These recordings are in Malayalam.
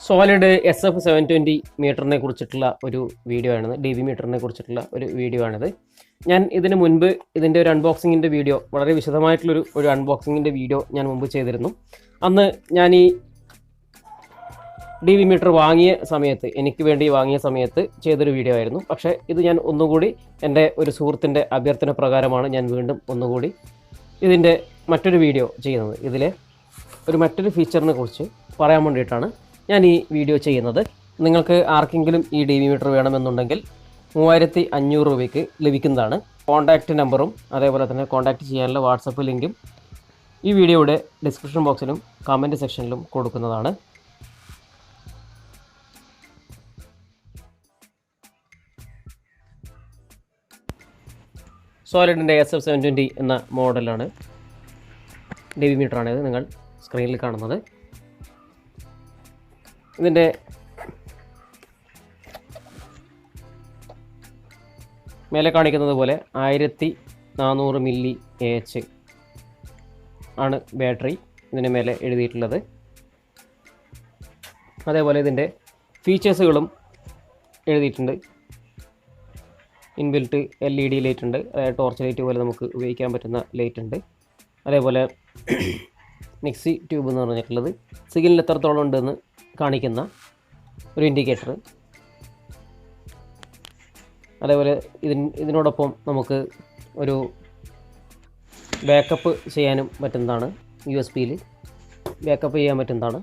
സോളിഡ് SF720 മീറ്ററിനെ കുറിച്ചിട്ടുള്ള ഒരു വീഡിയോ ആണ്. dbmetre കുറിച്ചിട്ടുള്ള ഒരു വീഡിയോ ആണിത്. ഞാൻ ഇതിന് മുൻപ് ഇതിൻ്റെ ഒരു അൺബോക്സിങ്ങിൻ്റെ വീഡിയോ, വളരെ വിശദമായിട്ടുള്ളൊരു അൺബോക്സിങ്ങിൻ്റെ വീഡിയോ ഞാൻ മുമ്പ് ചെയ്തിരുന്നു. അന്ന് ഞാൻ ഈ dbmetre വാങ്ങിയ സമയത്ത്, എനിക്ക് വേണ്ടി വാങ്ങിയ സമയത്ത് ചെയ്തൊരു വീഡിയോ ആയിരുന്നു. പക്ഷേ ഇത് ഞാൻ ഒന്നുകൂടി എൻ്റെ ഒരു സുഹൃത്തിൻ്റെ അഭ്യർത്ഥന പ്രകാരമാണ് ഞാൻ വീണ്ടും ഒന്നുകൂടി ഇതിൻ്റെ മറ്റൊരു വീഡിയോ ചെയ്യുന്നത്. ഇതിലെ മറ്റൊരു ഫീച്ചറിനെ കുറിച്ച് പറയാൻ വേണ്ടിയിട്ടാണ് ഞാൻ ഈ വീഡിയോ ചെയ്യുന്നത്. നിങ്ങൾക്ക് ആർക്കെങ്കിലും ഈ dbmetre വേണമെന്നുണ്ടെങ്കിൽ 3500 രൂപയ്ക്ക് ലഭിക്കുന്നതാണ്. കോൺടാക്റ്റ് നമ്പറും അതേപോലെ തന്നെ കോൺടാക്റ്റ് ചെയ്യാനുള്ള വാട്സപ്പ് ലിങ്കും ഈ വീഡിയോയുടെ ഡിസ്ക്രിപ്ഷൻ ബോക്സിലും കമൻറ്റ് സെക്ഷനിലും കൊടുക്കുന്നതാണ്. സോളിഡിൻ്റെ SF720 എന്ന മോഡലാണ് dbmetre ആണിത് നിങ്ങൾ സ്ക്രീനിൽ കാണുന്നത്. ഇതിൻ്റെ മേലെ കാണിക്കുന്നത് പോലെ 1400 mAh ആണ് ബാറ്ററി ഇതിന് മേലെ എഴുതിയിട്ടുള്ളത്. അതേപോലെ ഇതിൻ്റെ ഫീച്ചേഴ്സുകളും എഴുതിയിട്ടുണ്ട്. ഇൻബിൽറ്റ് LED ലൈറ്റ് ഉണ്ട്, അതായത് ടോർച്ച് ലൈറ്റ് പോലെ നമുക്ക് ഉപയോഗിക്കാൻ പറ്റുന്ന ലൈറ്റ് ഉണ്ട്. അതേപോലെ മിക്സി ട്യൂബ് എന്ന് പറഞ്ഞിട്ടുള്ളത് സിഗ്നൽ എത്രത്തോളം ഉണ്ടെന്ന് കാണിക്കുന്ന ഒരു ഇൻഡിക്കേറ്റർ. അതേപോലെ ഇതിനോടൊപ്പം നമുക്ക് ഒരു ബാക്കപ്പ് ചെയ്യാനും പറ്റുന്നതാണ്. USB-യിൽ ബാക്കപ്പ് ചെയ്യാൻ പറ്റുന്നതാണ്.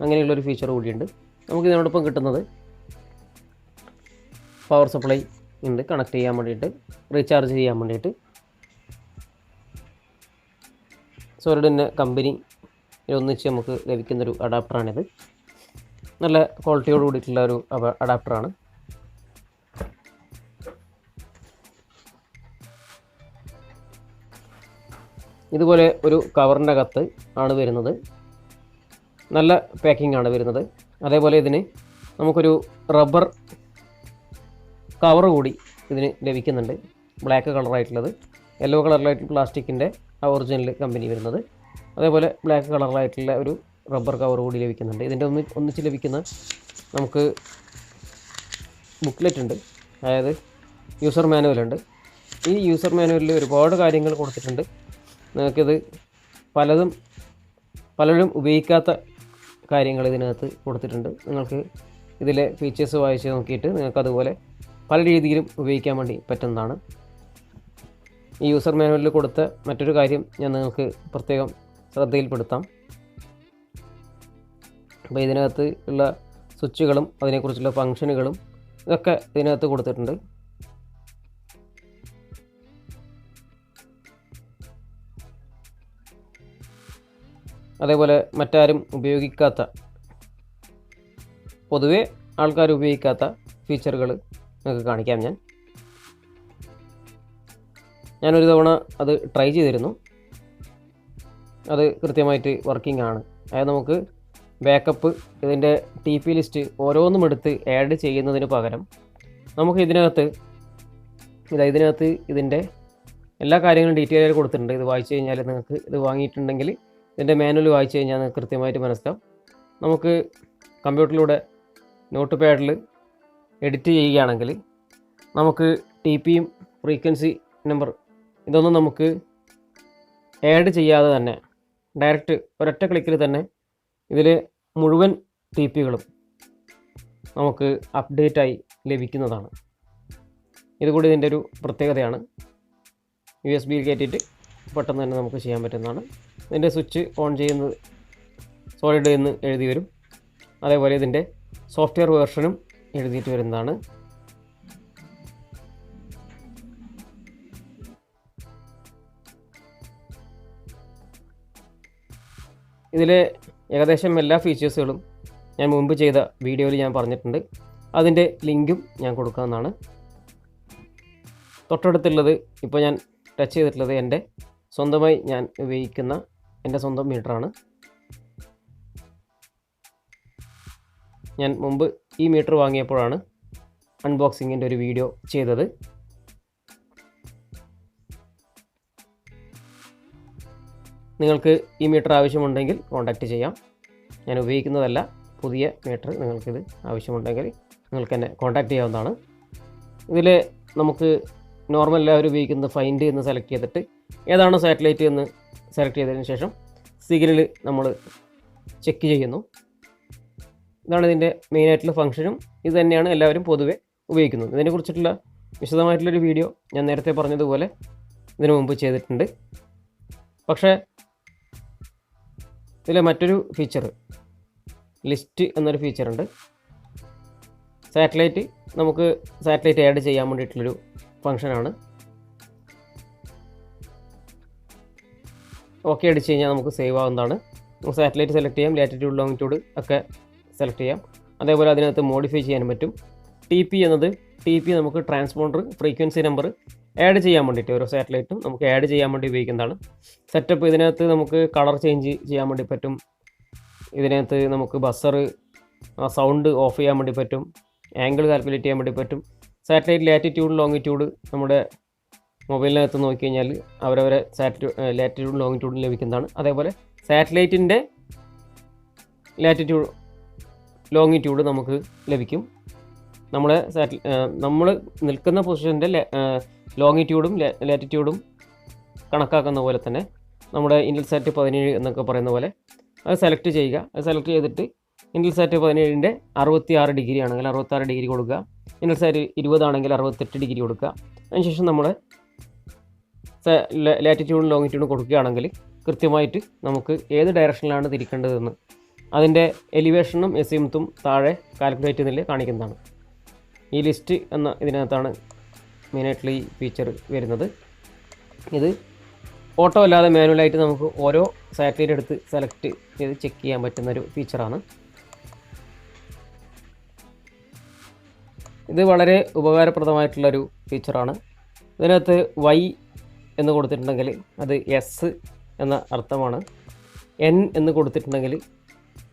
അങ്ങനെയുള്ളൊരു ഫീച്ചർ കൂടിയുണ്ട്. നമുക്ക് ഇതിനോടൊപ്പം കിട്ടുന്നത് പവർ സപ്ലൈ ഉണ്ട്, കണക്ട് ചെയ്യാൻ വേണ്ടിയിട്ട്, റീചാർജ് ചെയ്യാൻ വേണ്ടിയിട്ട്. സോളിഡിൻ്റെ കമ്പനി ഒന്നിച്ച് നമുക്ക് ലഭിക്കുന്നൊരു അഡാപ്റ്ററാണിത്. നല്ല ക്വാളിറ്റിയോട് കൂടിയിട്ടുള്ള ഒരു അഡാപ്റ്ററാണ്. ഇതുപോലെ ഒരു കവറിൻ്റെ അകത്ത് ആണ് വരുന്നത്. നല്ല പാക്കിംഗ് ആണ് വരുന്നത്. അതേപോലെ ഇതിന് നമുക്കൊരു റബ്ബർ കവർ കൂടി ഇതിന് ലഭിക്കുന്നുണ്ട്. ബ്ലാക്ക് കളറായിട്ടുള്ളത്, യെല്ലോ കളറിലായിട്ട് പ്ലാസ്റ്റിക്കിൻ്റെ ഒറിജിനൽ കമ്പനി വരുന്നത്. അതേപോലെ ബ്ലാക്ക് കളറിലായിട്ടുള്ള ഒരു റബ്ബർ കവർ കൂടി ലഭിക്കുന്നുണ്ട്. ഇതിൻ്റെ ഒന്നിച്ച് ലഭിക്കുന്ന നമുക്ക് ബുക്ക്ലെറ്റ് ഉണ്ട്, അതായത് യൂസർ മാനുവലുണ്ട്. ഈ യൂസർ മാനുവലിൽ ഒരുപാട് കാര്യങ്ങൾ കൊടുത്തിട്ടുണ്ട്. നിങ്ങൾക്കിത് പലരും ഉപയോഗിക്കാത്ത കാര്യങ്ങൾ ഇതിനകത്ത് കൊടുത്തിട്ടുണ്ട്. നിങ്ങൾക്ക് ഇതിലെ ഫീച്ചേഴ്സ് വായിച്ച് നോക്കിയിട്ട് നിങ്ങൾക്കതുപോലെ പല രീതിയിലും ഉപയോഗിക്കാൻ വേണ്ടി പറ്റുന്നതാണ്. ഈ യൂസർ മാനുവലിൽ കൊടുത്ത മറ്റൊരു കാര്യം ഞാൻ നിങ്ങൾക്ക് പ്രത്യേകം ശ്രദ്ധയിൽപ്പെടുത്താം. അപ്പോൾ ഇതിനകത്ത് ഉള്ള സ്വിച്ചുകളും അതിനെക്കുറിച്ചുള്ള ഫങ്ഷനുകളും ഇതൊക്കെ ഇതിനകത്ത് കൊടുത്തിട്ടുണ്ട്. അതേപോലെ മറ്റാരും ഉപയോഗിക്കാത്ത, പൊതുവെ ആൾക്കാർ ഉപയോഗിക്കാത്ത ഫീച്ചറുകൾ നിങ്ങൾക്ക് കാണിക്കാം. ഞാനൊരു തവണ അത് ട്രൈ ചെയ്തിരുന്നു. അത് കൃത്യമായിട്ട് വർക്കിംഗ് ആണ്. അതായത് നമുക്ക് ബാക്കപ്പ്, ഇതിൻ്റെ TP ലിസ്റ്റ് ഓരോന്നും എടുത്ത് ആഡ് ചെയ്യുന്നതിന് പകരം നമുക്ക് ഇതിനകത്ത് ഇതിൻ്റെ എല്ലാ കാര്യങ്ങളും ഡീറ്റെയിൽ ആയിട്ട് കൊടുത്തിട്ടുണ്ട്. ഇത് വായിച്ചു കഴിഞ്ഞാൽ നിങ്ങൾക്ക്, ഇത് വാങ്ങിയിട്ടുണ്ടെങ്കിൽ ഇതിൻ്റെ മാനുവൽ വായിച്ചു കഴിഞ്ഞാൽ നിങ്ങൾക്ക് കൃത്യമായിട്ട് മനസ്സിലാവും. നമുക്ക് കമ്പ്യൂട്ടറിലൂടെ നോട്ട് പാഡിൽ എഡിറ്റ് ചെയ്യുകയാണെങ്കിൽ നമുക്ക് TPയും ഫ്രീക്വൻസി നമ്പർ ഇതൊന്നും നമുക്ക് ആഡ് ചെയ്യാതെ തന്നെ ഡയറക്റ്റ് ഒരൊറ്റ ക്ലിക്കിൽ തന്നെ ഇതിൽ മുഴുവൻ TPകളും നമുക്ക് അപ്ഡേറ്റായി ലഭിക്കുന്നതാണ്. ഇതുകൂടി ഇതിൻ്റെ ഒരു പ്രത്യേകതയാണ്. USB-യിൽ കയറ്റിയിട്ട് പെട്ടെന്ന് തന്നെ നമുക്ക് ചെയ്യാൻ പറ്റുന്നതാണ്. ഇതിൻ്റെ സ്വിച്ച് ഓൺ ചെയ്യുന്നത് സോളിഡ് എന്ന് എഴുതി വരും. അതേപോലെ ഇതിൻ്റെ സോഫ്റ്റ്വെയർ വേർഷനും എഴുതിയിട്ട് വരുന്നതാണ്. ഇതിലെ ഏകദേശം എല്ലാ ഫീച്ചേഴ്സുകളും ഞാൻ മുമ്പ് ചെയ്ത വീഡിയോയിൽ ഞാൻ പറഞ്ഞിട്ടുണ്ട്. അതിൻ്റെ ലിങ്കും ഞാൻ കൊടുക്കാവുന്നതാണ്. തൊട്ടടുത്തുള്ളത് ഇപ്പോൾ ഞാൻ ടച്ച് ചെയ്തിട്ടുള്ളത് എൻ്റെ സ്വന്തമായി ഞാൻ ഉപയോഗിക്കുന്ന എൻ്റെ സ്വന്തം മീറ്ററാണ്. ഞാൻ മുമ്പ് ഈ മീറ്റർ വാങ്ങിയപ്പോഴാണ് അൺബോക്സിങ്ങിൻ്റെ ഒരു വീഡിയോ ചെയ്തത്. നിങ്ങൾക്ക് ഈ മീറ്റർ ആവശ്യമുണ്ടെങ്കിൽ കോൺടാക്റ്റ് ചെയ്യാം. ഞാൻ ഉപയോഗിക്കുന്നതല്ല, പുതിയ മീറ്റർ നിങ്ങൾക്കിത് ആവശ്യമുണ്ടെങ്കിൽ നിങ്ങൾക്ക് എന്നെ കോൺടാക്റ്റ് ചെയ്യാവുന്നതാണ്. ഇതിൽ നമുക്ക് നോർമൽ എല്ലാവരും ഉപയോഗിക്കുന്നത് ഫൈൻഡ് എന്ന് സെലക്ട് ചെയ്തിട്ട് ഏതാണോ സാറ്റലൈറ്റ് എന്ന് സെലക്ട് ചെയ്തതിന് ശേഷം സിഗ്നൽ നമ്മൾ ചെക്ക് ചെയ്യുന്നു. ഇതാണ് ഇതിൻ്റെ മെയിനായിട്ടുള്ള ഫംഗ്ഷനും. ഇത് തന്നെയാണ് എല്ലാവരും പൊതുവെ ഉപയോഗിക്കുന്നത്. ഇതിനെക്കുറിച്ചിട്ടുള്ള വിശദമായിട്ടുള്ളൊരു വീഡിയോ ഞാൻ നേരത്തെ പറഞ്ഞതുപോലെ ഇതിനു മുമ്പ് ചെയ്തിട്ടുണ്ട്. പക്ഷേ ഇതിലെ മറ്റൊരു ഫീച്ചർ ലിസ്റ്റ് എന്നൊരു ഫീച്ചറുണ്ട്. നമുക്ക് സാറ്റലൈറ്റ് ആഡ് ചെയ്യാൻ വേണ്ടിയിട്ടുള്ളൊരു ഫംഗ്ഷനാണ്. ഓക്കെ അടിച്ച് കഴിഞ്ഞാൽ നമുക്ക് സേവ് ആവുന്നതാണ്. നമുക്ക് സാറ്റലൈറ്റ് സെലക്ട് ചെയ്യാം, ലാറ്റിറ്റ്യൂഡ് ലോങ്ങിറ്റ്യൂഡ് ഒക്കെ സെലക്ട് ചെയ്യാം. അതേപോലെ അതിനകത്ത് മോഡിഫൈ ചെയ്യാൻ പറ്റും. ടി പി നമുക്ക് ട്രാൻസ്പോണ്ടർ ഫ്രീക്വൻസി നമ്പർ ആഡ് ചെയ്യാൻ വേണ്ടിയിട്ട് ഓരോ സാറ്റലൈറ്റും നമുക്ക് ആഡ് ചെയ്യാൻ വേണ്ടി ഉപയോഗിക്കുന്നതാണ്. സെറ്റപ്പ് ഇതിനകത്ത് നമുക്ക് കളർ ചേഞ്ച് ചെയ്യാൻ വേണ്ടി പറ്റും. ഇതിനകത്ത് നമുക്ക് ബസർ സൗണ്ട് ഓഫ് ചെയ്യാൻ വേണ്ടി പറ്റും. ആംഗിൾ കാൽക്കുലേറ്റ് ചെയ്യാൻ വേണ്ടി പറ്റും. സാറ്റലൈറ്റ് ലാറ്റിറ്റ്യൂഡ് ലോങ്ങിറ്റ്യൂഡ് നമ്മുടെ മൊബൈലിനകത്ത് നോക്കിക്കഴിഞ്ഞാൽ അവരവരെ ലാറ്റിറ്റ്യൂഡ് ലോങ്ങിറ്റ്യൂഡ് ലഭിക്കുന്നതാണ്. അതേപോലെ സാറ്റലൈറ്റിൻ്റെ ലാറ്റിറ്റ്യൂഡ് ലോങ്ങിറ്റ്യൂഡ് നമുക്ക് ലഭിക്കും. നമ്മൾ നിൽക്കുന്ന പൊസിഷൻ്റെ ലോങ്ങിറ്റ്യൂഡും ലാറ്റിറ്റ്യൂഡും കണക്കാക്കുന്ന പോലെ തന്നെ നമ്മുടെ ഇൻറ്റൽസാറ്റ് 17 എന്നൊക്കെ പറയുന്ന പോലെ അത് സെലക്ട് ചെയ്യുക. അത് സെലക്ട് ചെയ്തിട്ട് ഇൻറ്റൽസാറ്റ് 17ൻ്റെ 66 ഡിഗ്രി ആണെങ്കിൽ 66 ഡിഗ്രി കൊടുക്കുക. ഇൻറ്റൽസാറ്റ് 20 ആണെങ്കിൽ 68 ഡിഗ്രി കൊടുക്കുക. അതിനുശേഷം നമ്മൾ ലാറ്റിറ്റ്യൂഡും ലോങ്ങിറ്റ്യൂഡും കൊടുക്കുകയാണെങ്കിൽ കൃത്യമായിട്ട് നമുക്ക് ഏത് ഡയറക്ഷനിലാണ് തിരിക്കേണ്ടതെന്ന് അതിൻ്റെ എലിവേഷനും എസിമത്തും താഴെ കാൽക്കുലേറ്റ് ചെയ്യുന്നതിൽ കാണിക്കുന്നതാണ്. ഈ ലിസ്റ്റ് എന്ന ഇതിനകത്താണ് മെയിനായിട്ടുള്ള ഈ ഫീച്ചർ വരുന്നത്. ഇത് ഓട്ടോ അല്ലാതെ മാനുവലായിട്ട് നമുക്ക് ഓരോ സാറ്റലൈറ്റ് എടുത്ത് സെലക്ട് ചെയ്ത് ചെക്ക് ചെയ്യാൻ പറ്റുന്നൊരു ഫീച്ചറാണ്. ഇത് വളരെ ഉപകാരപ്രദമായിട്ടുള്ളൊരു ഫീച്ചറാണ്. ഇതിനകത്ത് വൈ എന്ന് കൊടുത്തിട്ടുണ്ടെങ്കിൽ അത് എസ് എന്ന അർത്ഥമാണ്. എൻ എന്ന് കൊടുത്തിട്ടുണ്ടെങ്കിൽ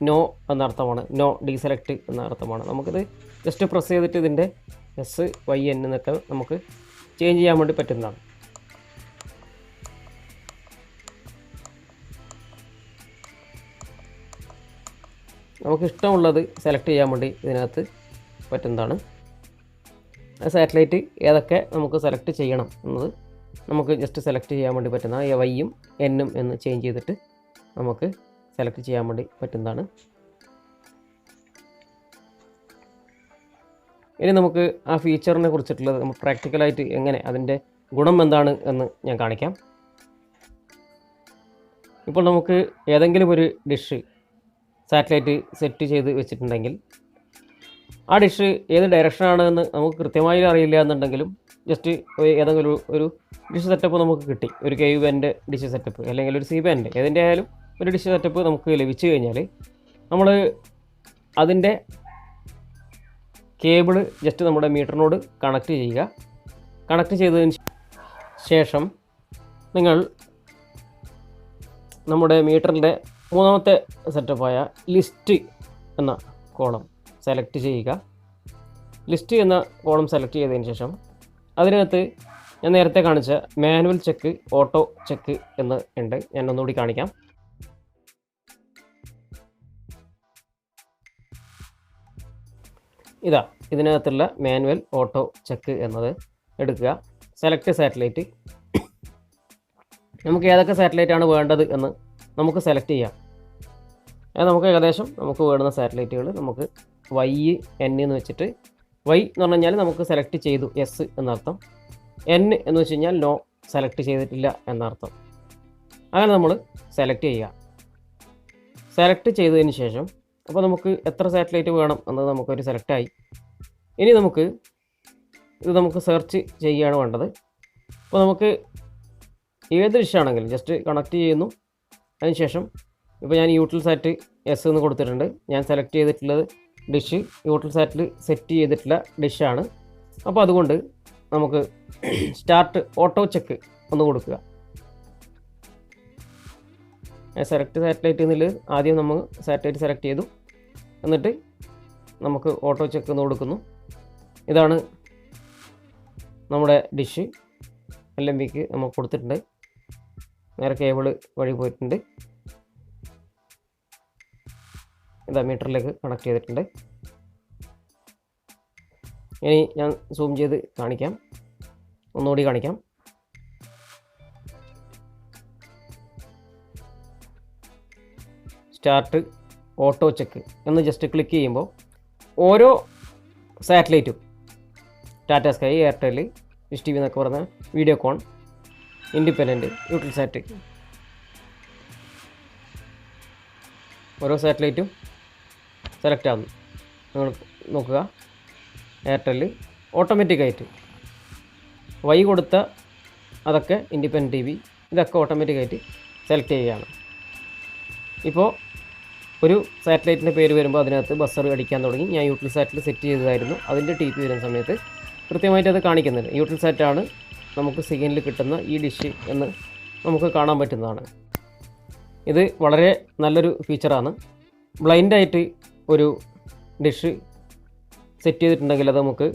നോ എന്ന അർത്ഥമാണ്. നോ ഡീസെലക്ട് എന്ന അർത്ഥമാണ്. നമുക്കിത് ജസ്റ്റ് പ്രസ് ചെയ്തിട്ട് ഇതിൻ്റെ എസ് വൈ എൻ എന്നൊക്കെ നമുക്ക് ചേഞ്ച് ചെയ്യാൻ വേണ്ടി പറ്റുന്നതാണ്. നമുക്ക് ഇഷ്ടമുള്ളത് സെലക്ട് ചെയ്യാൻ വേണ്ടി ഇതിനകത്ത് പറ്റുന്നതാണ്. സാറ്റലൈറ്റ് ഏതൊക്കെ നമുക്ക് സെലക്ട് ചെയ്യണം എന്നത് നമുക്ക് ജസ്റ്റ് സെലക്ട് ചെയ്യാൻ വേണ്ടി പറ്റുന്ന വൈയും എന്നും എന്ന് ചേഞ്ച് ചെയ്തിട്ട് നമുക്ക് സെലക്ട് ചെയ്യാൻ വേണ്ടി പറ്റുന്നതാണ്. ഇനി നമുക്ക് ആ ഫീച്ചറിനെ കുറിച്ചിട്ടുള്ളത് നമുക്ക് പ്രാക്ടിക്കലായിട്ട് എങ്ങനെ അതിൻ്റെ ഗുണം എന്താണ് എന്ന് ഞാൻ കാണിക്കാം. ഇപ്പോൾ നമുക്ക് ഏതെങ്കിലും ഒരു ഡിഷ് സാറ്റലൈറ്റ് സെറ്റ് ചെയ്ത് വെച്ചിട്ടുണ്ടെങ്കിൽ ആ ഡിഷ് ഏത് ഡയറക്ഷനാണ് എന്ന് നമുക്ക് കൃത്യമായി അറിയില്ല എന്നുണ്ടെങ്കിലും ജസ്റ്റ് ഏതെങ്കിലും ഒരു ഡിഷ് സെറ്റപ്പ് നമുക്ക് കിട്ടി. ഒരു kuband ഡിഷ് സെറ്റപ്പ് അല്ലെങ്കിൽ ഒരു cband ഏതിൻ്റെ ആയാലും ഒരു ഡിഷ് സെറ്റപ്പ് നമുക്ക് ലഭിച്ചു കഴിഞ്ഞാൽ നമ്മൾ അതിൻ്റെ കേബിൾ ജസ്റ്റ് നമ്മുടെ മീറ്ററിനോട് കണക്ട് ചെയ്യുക. കണക്ട് ചെയ്തതിന് ശേഷം നിങ്ങൾ നമ്മുടെ മീറ്ററിൻ്റെ മൂന്നാമത്തെ സെറ്റപ്പായ ലിസ്റ്റ് എന്ന കോളം സെലക്ട് ചെയ്യുക. ലിസ്റ്റ് എന്ന കോളം സെലക്ട് ചെയ്തതിന് ശേഷം അതിനകത്ത് ഞാൻ നേരത്തെ കാണിച്ച മാനുവൽ ചെക്ക്, ഓട്ടോ ചെക്ക് എന്ന് ഉണ്ട്. ഞാൻ ഒന്നുകൂടി കാണിക്കാം. ഇതിനകത്തുള്ള മാനുവൽ ഓട്ടോ ചെക്ക് എന്നത് എടുക്കുക. Select satellite. നമുക്ക് ഏതൊക്കെ സാറ്റലൈറ്റാണ് വേണ്ടത് എന്ന് നമുക്ക് സെലക്ട് ചെയ്യാം. നമുക്ക് ഏകദേശം നമുക്ക് വേണ്ടുന്ന സാറ്റലൈറ്റുകൾ നമുക്ക് വൈ എൻ എന്ന് വെച്ചിട്ട്, വൈ എന്ന് പറഞ്ഞു കഴിഞ്ഞാൽ നമുക്ക് സെലക്ട് ചെയ്തു എസ് എന്നർത്ഥം, എൻ എന്ന് വെച്ച് കഴിഞ്ഞാൽ നോ സെലക്ട് ചെയ്തിട്ടില്ല എന്നർത്ഥം. അങ്ങനെ നമ്മൾ സെലക്ട് ചെയ്യുക. സെലക്ട് ചെയ്തതിന് ശേഷം അപ്പോൾ നമുക്ക് എത്ര സാറ്റലൈറ്റ് വേണം എന്നത് നമുക്കൊരു സെലക്റ്റായി. ഇനി നമുക്ക് സെർച്ച് ചെയ്യുകയാണ് വേണ്ടത്. അപ്പോൾ നമുക്ക് ഏത് ഡിഷാണെങ്കിലും ജസ്റ്റ് കണക്ട് ചെയ്യുന്നു. അതിനുശേഷം ഇപ്പോൾ ഞാൻ യൂട്ടിൽസാറ്റ് എസ് എന്ന് കൊടുത്തിട്ടുണ്ട്. ഞാൻ സെലക്ട് ചെയ്തിട്ടുള്ളത് ഡിഷ് യൂട്ടിൽസാറ്റിൽ സെറ്റ് ചെയ്തിട്ടുള്ള ഡിഷാണ്. അപ്പോൾ അതുകൊണ്ട് നമുക്ക് സ്റ്റാർട്ട് ഓട്ടോ ചെക്ക് ഒന്ന് കൊടുക്കുക. സെലക്ട് സാറ്റലൈറ്റ് എന്നിൽ ആദ്യം നമ്മൾ സാറ്റലൈറ്റ് സെലക്ട് ചെയ്തു. എന്നിട്ട് നമുക്ക് ഓട്ടോ ചെക്ക് എന്ന് കൊടുക്കുന്നു. ഇതാണ് നമ്മുടെ ഡിഷ്. LMBക്ക് നമ്മൾ കൊടുത്തിട്ടുണ്ട്. നേരെ കേബിൾ വഴി പോയിട്ടുണ്ട്. ഇതാ മീറ്ററിലേക്ക് കണക്ട് ചെയ്തിട്ടുണ്ട്. ഇനി ഞാൻ സൂം ചെയ്ത് കാണിക്കാം, ഒന്നുകൂടി കാണിക്കാം. സ്റ്റാർട്ട് ഓട്ടോ ചെക്ക് എന്ന് ജസ്റ്റ് ക്ലിക്ക് ചെയ്യുമ്പോൾ ഓരോ സാറ്റലൈറ്റും ടാറ്റാസ്കൈ, എയർടെൽ, ഡിഷ് ടി വി എന്നൊക്കെ പറഞ്ഞ വീഡിയോകോൺ, ഇൻഡിപെൻഡൻറ്റ്, യൂട്ടിൽസാറ്റ്, ഓരോ സാറ്റലൈറ്റും സെലക്ട് ആകുന്നു. നിങ്ങൾ നോക്കുക, എയർടെൽ ഓട്ടോമാറ്റിക്കായിട്ട് വൈ കൊടുത്ത അതൊക്കെ ഇൻഡിപെൻഡൻറ്റ് ടി വി ഇതൊക്കെ ഓട്ടോമാറ്റിക്കായിട്ട് സെലക്ട് ചെയ്യുകയാണ്. ഇപ്പോൾ ഒരു സാറ്റലൈറ്റിൻ്റെ പേര് വരുമ്പോൾ അതിനകത്ത് ബസർ അടിക്കാൻ തുടങ്ങി. ഞാൻ യൂട്ടിൽസാറ്റിൽ സെറ്റ് ചെയ്തതായിരുന്നു. അതിൻ്റെ ടി പി വരുന്ന സമയത്ത് കൃത്യമായിട്ട് അത് കാണിക്കുന്നുണ്ട്. യൂട്ടിൽസാറ്റാണ് നമുക്ക് സെക്കൻഡിൽ കിട്ടുന്ന ഈ ഡിഷ് എന്ന് നമുക്ക് കാണാൻ പറ്റുന്നതാണ്. ഇത് വളരെ നല്ലൊരു ഫീച്ചറാണ്. ബ്ലൈൻഡായിട്ട് ഒരു ഡിഷ് സെറ്റ് ചെയ്തിട്ടുണ്ടെങ്കിൽ അത് നമുക്ക്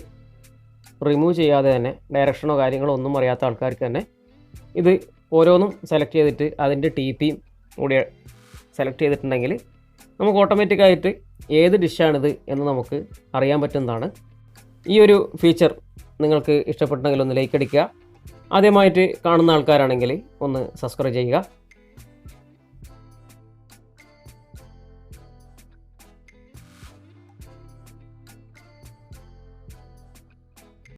റിമൂവ് ചെയ്യാതെ തന്നെ, ഡയറക്ഷനോ കാര്യങ്ങളോ ഒന്നും അറിയാത്ത ആൾക്കാർക്ക് തന്നെ ഇത് ഓരോന്നും സെലക്ട് ചെയ്തിട്ട് അതിൻ്റെ ടി പിയും കൂടി സെലക്ട് ചെയ്തിട്ടുണ്ടെങ്കിൽ നമുക്ക് ഓട്ടോമാറ്റിക്കായിട്ട് ഏത് ഡിഷാണിത് എന്ന് നമുക്ക് അറിയാൻ പറ്റുന്നതാണ്. ഈ ഒരു ഫീച്ചർ നിങ്ങൾക്ക് ഇഷ്ടപ്പെട്ടെങ്കിൽ ഒന്ന് ലൈക്ക് അടിക്കുക. ആദ്യമായിട്ട് കാണുന്ന ആൾക്കാരാണെങ്കിൽ ഒന്ന് സബ്സ്ക്രൈബ് ചെയ്യുക.